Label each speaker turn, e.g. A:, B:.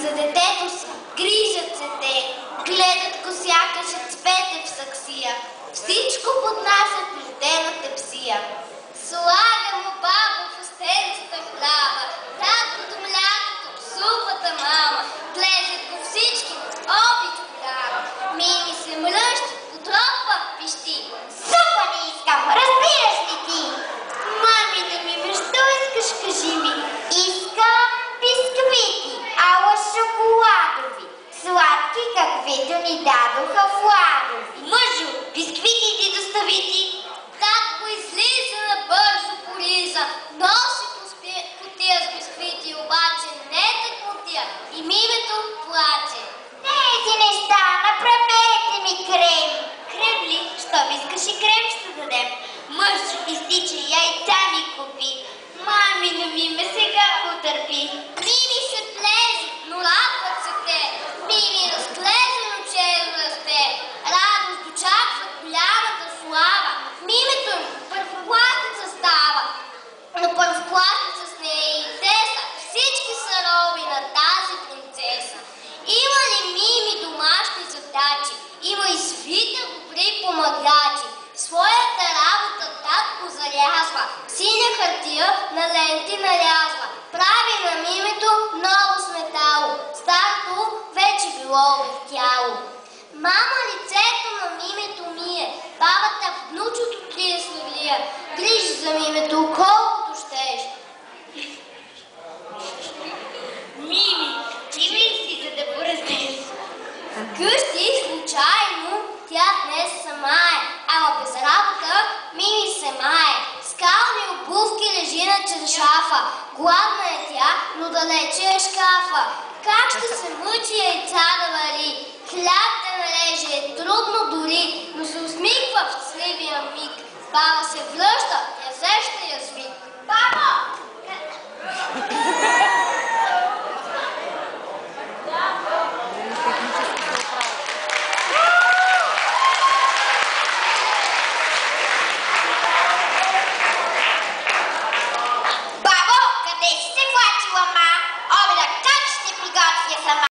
A: за детето си, грижат се те, гледат го сякаш цвете в саксия. Всичко поднася плютена тепсия. Слага му баба в устенцата хляба, таткото млякото, супата мама, гледат го всички, обич голяма. Мими се мръщи, потропва, пищи.
B: Супа не искам, разбираш ли ти?
A: Мамина ми, що искаш, кажи ми?
B: Искам бисквити, ала шоколадови, сладки, каквито ни дадоха Владови.
A: Мъжо, бисквити ти достави ти. Татко излиза набързо по риза, носи кутия с бисквити, обаче не так кутия и мимето плаче.
B: Тези неща, направете ми крем.
A: Крем ли? Щом искаш и крем ще дадем. Мъжо, изтича яйца ми купи. Мамино миме, сега потърпи. Мими се плези, но радват се те. Мими разглезено чело расте. Радост дочакват голямата слава. Мимето ми първокласница става. Но първокласница с нея и Теса, всички са роби на тази принцеса. Има ли Мими домашни задачи? Има и свита добри помагачи. Своята работа татко зарязва, синя хартия на ленти нарязва. Прави на мимето ново сметало, старото вече било летяло. Мама лицето на мимето мие, бабата внучото крие славлия. Грижи за мимето колкото щеш. Мими, ти ми си, за да го раздеш. Вкъщи случайно тя днес сама е, ама без работа Мими се мае. Скални обувки лежи на чершафа, гладна е тя, но далече е шкафа. Как ще се мъчи яйца да вари, хляб да нареже е трудно дори, но се усмихва в сливия миг. Баба се връща, я сеща язвик. Баба!